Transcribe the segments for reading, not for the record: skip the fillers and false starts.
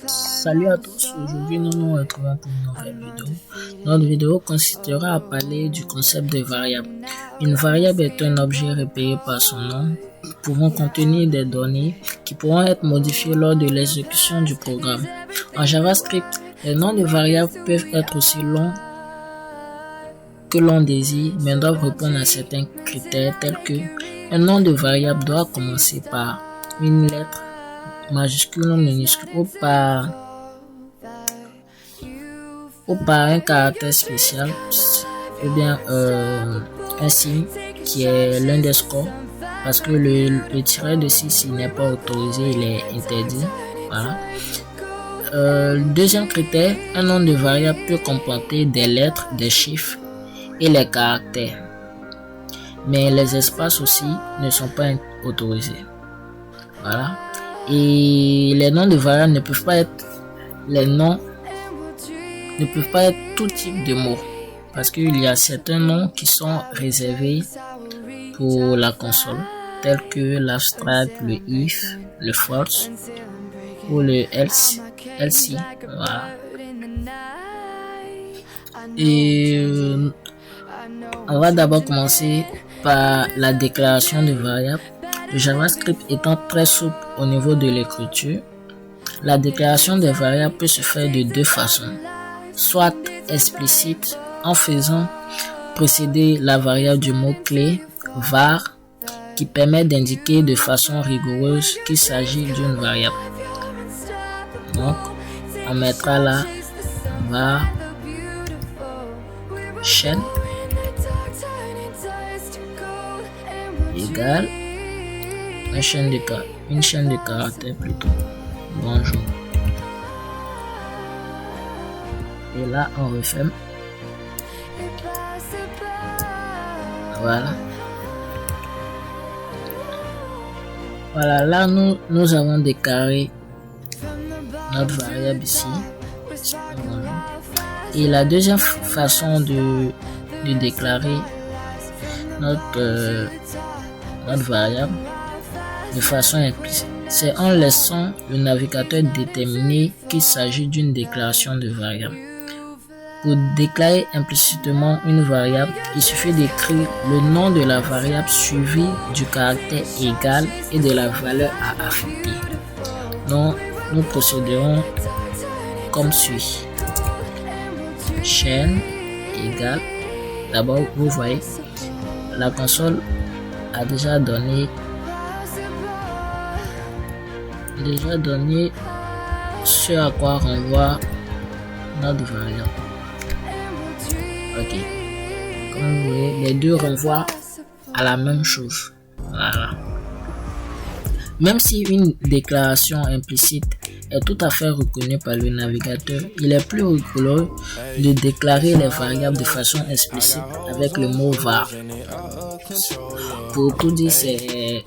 Salut à tous, aujourd'hui nous nous retrouvons pour une nouvelle vidéo. Notre vidéo consistera à parler du concept de variable. Une variable est un objet repéré par son nom, pouvant contenir des données qui pourront être modifiées lors de l'exécution du programme. En JavaScript, les noms de variables peuvent être aussi longs que l'on désire, mais doivent répondre à certains critères tels que un nom de variable doit commencer par une lettre majuscule ou minuscule ou par un caractère spécial ou bien un signe qui est l'underscore, parce que le tiret de 6 n'est pas autorisé, il est interdit. Voilà. Deuxième critère, un nom de variable peut comporter des lettres, des chiffres et les caractères, mais les espaces aussi ne sont pas autorisés. Voilà. Et les noms de variables ne peuvent pas être tout type de mots, parce qu'il y a certains noms qui sont réservés pour la console, tels que l'abstract, le if, le false ou le else. Voilà. Et on va d'abord commencer par la déclaration de variables. Le JavaScript étant très souple au niveau de l'écriture, la déclaration des variables peut se faire de deux façons. Soit explicite, en faisant précéder la variable du mot-clé var, qui permet d'indiquer de façon rigoureuse qu'il s'agit d'une variable. Donc, on mettra là var chaîne égale une chaîne de caractères plutôt. Bonjour. Et là, on referme. Voilà. Voilà, là, nous avons déclaré notre variable ici. Et la deuxième façon de déclarer notre variable de façon implicite, c'est en laissant le navigateur déterminer qu'il s'agit d'une déclaration de variable. Pour déclarer implicitement une variable, il suffit d'écrire le nom de la variable suivi du caractère égal et de la valeur à affecter. Donc, nous procéderons comme suit. Chaîne égale. D'abord, vous voyez, la console a déjà donné ce à quoi renvoie notre variable. Ok, comme vous voyez, les deux renvoient à la même chose. Voilà. Même si une déclaration implicite est tout à fait reconnue par le navigateur, il est plus rigolo de déclarer les variables de façon explicite avec le mot var. Pour tout dire, c'est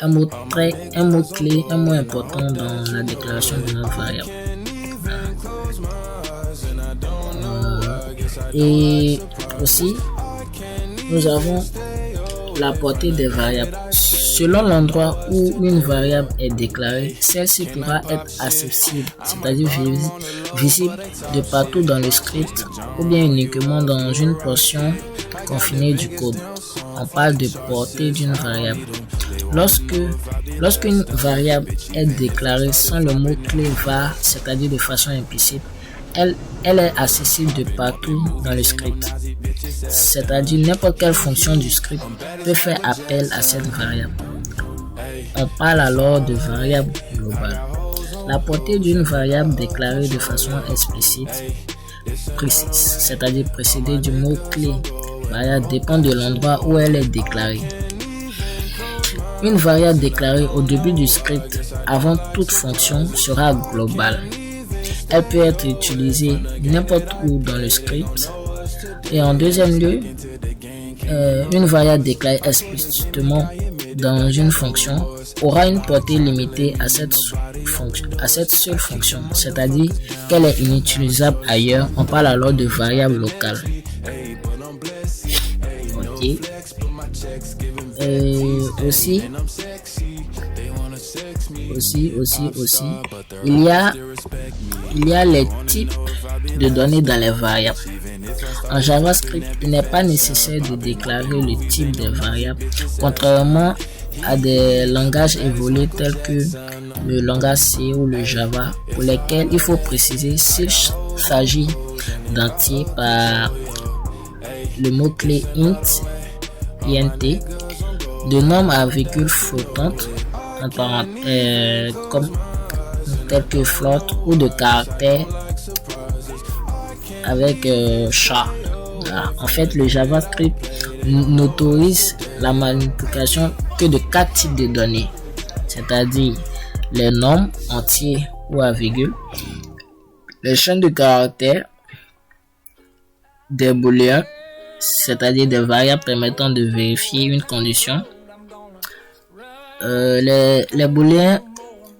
un mot clé, un mot important dans la déclaration de notre variable. Et aussi, nous avons la portée des variables. Selon l'endroit où une variable est déclarée, celle-ci pourra être accessible, c'est-à-dire visible de partout dans le script ou bien uniquement dans une portion confinée du code. On parle de portée d'une variable. Lorsqu'une variable est déclarée sans le mot-clé var, c'est-à-dire de façon implicite, elle est accessible de partout dans le script. C'est-à-dire n'importe quelle fonction du script peut faire appel à cette variable. On parle alors de variable globale. La portée d'une variable déclarée de façon explicite, précise, c'est-à-dire précédée du mot-clé variable, dépend de l'endroit où elle est déclarée. Une variable déclarée au début du script avant toute fonction sera globale. Elle peut être utilisée n'importe où dans le script. Et en deuxième lieu, une variable déclarée explicitement dans une fonction aura une portée limitée à cette seule fonction, c'est-à-dire qu'elle est inutilisable ailleurs. On parle alors de variable locale. Ok. Aussi, aussi, il y a les types de données dans les variables. En JavaScript, il n'est pas nécessaire de déclarer le type des variables, contrairement à des langages évolués tels que le langage C ou le Java, pour lesquels il faut préciser s'il s'agit d'entiers par le mot-clé int, de nombres à virgule flottante, comme tel que float, ou de caractères avec char. Voilà. En fait, le JavaScript n'autorise la manipulation que de 4 types de données, c'est-à-dire les nombres entiers ou à virgule, les chaînes de caractères, des booléens, c'est-à-dire des variables permettant de vérifier une condition. Les booléens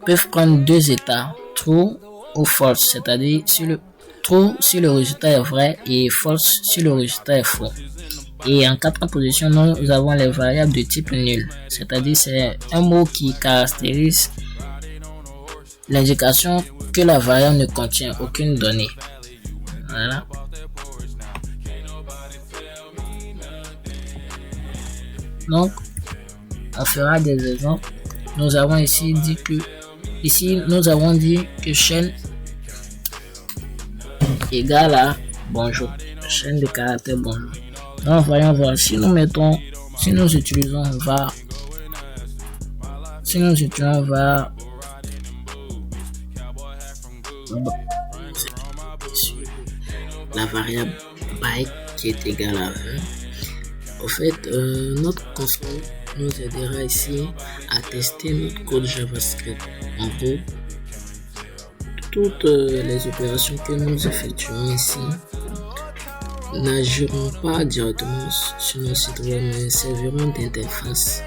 peuvent prendre deux états, true ou false, c'est-à-dire true si le résultat est vrai et false si le résultat est faux. Et en quatrième position, nous avons les variables de type nul, c'est-à-dire c'est un mot qui caractérise l'indication que la variable ne contient aucune donnée. Voilà. Donc, on fera des exemples. Nous avons dit que chaîne égale à bonjour, chaîne de caractères bonjour. Donc, voyons voir si nous utilisons var, la variable byte qui est égale à 20. En fait, notre console nous aidera ici à tester notre code JavaScript. En gros, toutes les opérations que nous effectuons ici n'agiront pas directement sur notre site web, mais serviront d'interface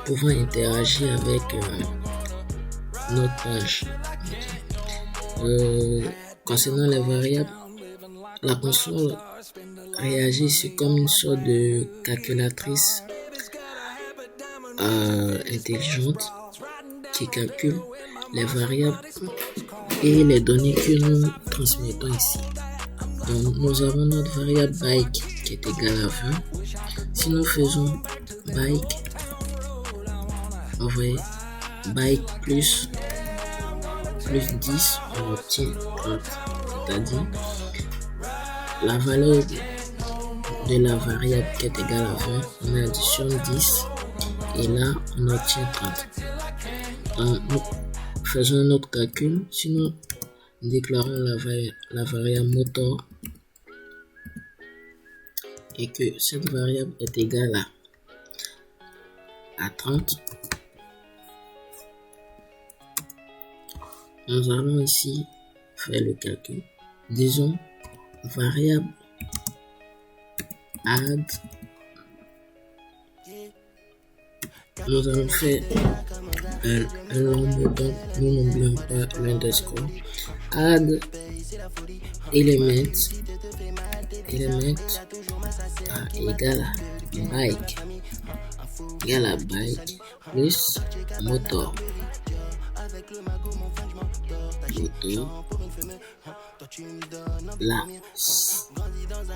pouvant interagir avec notre page. Concernant les variables, la console réagit comme une sorte de calculatrice intelligente qui calcule les variables et les données que nous transmettons ici. Donc, nous avons notre variable byte qui est égale à 20. Si nous faisons byte, on va byte plus 10, on obtient 30. C'est-à-dire la valeur de la variable qui est égale à 20, on additionne 10 et là on obtient 30. Nous faisons notre calcul, si nous déclarons la variable motor et que cette variable est égale à 30, nous allons ici faire le calcul. Disons variable add, nous allons faire un long mot, donc nous n'oublions pas l'underscore. Add element égale à bike plus motor. Là,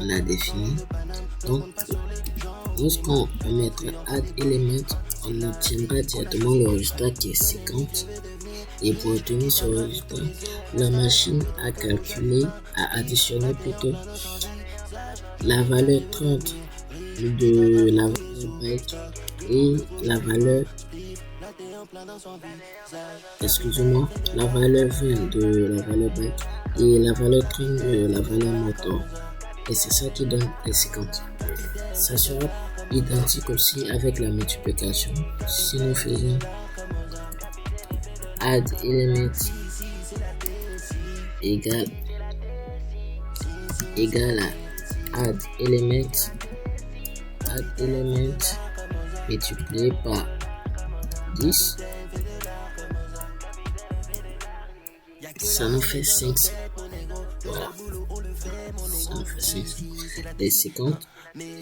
on a défini. Donc, lorsqu'on mettra add element, on obtiendra directement le résultat qui est 50. Et pour obtenir ce résultat, la machine a additionné plutôt la valeur 30 de la valeur byte et la valeur la valeur 20 de la valeur byte et la valeur 30 de la valeur motor. Et c'est ça qui donne les 50. Ça sera identique aussi avec la multiplication. Si nous faisons add element égale à add element multiplié par 10, ça nous fait 500. Voilà, ça nous fait 500. Les 50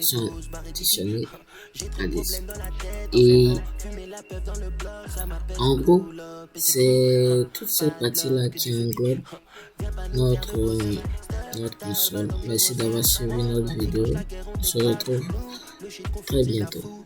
sont additionnés à 10. Et en gros, c'est toutes ces parties-là qui englobent notre console. Merci d'avoir suivi notre vidéo. On se retrouve très bientôt.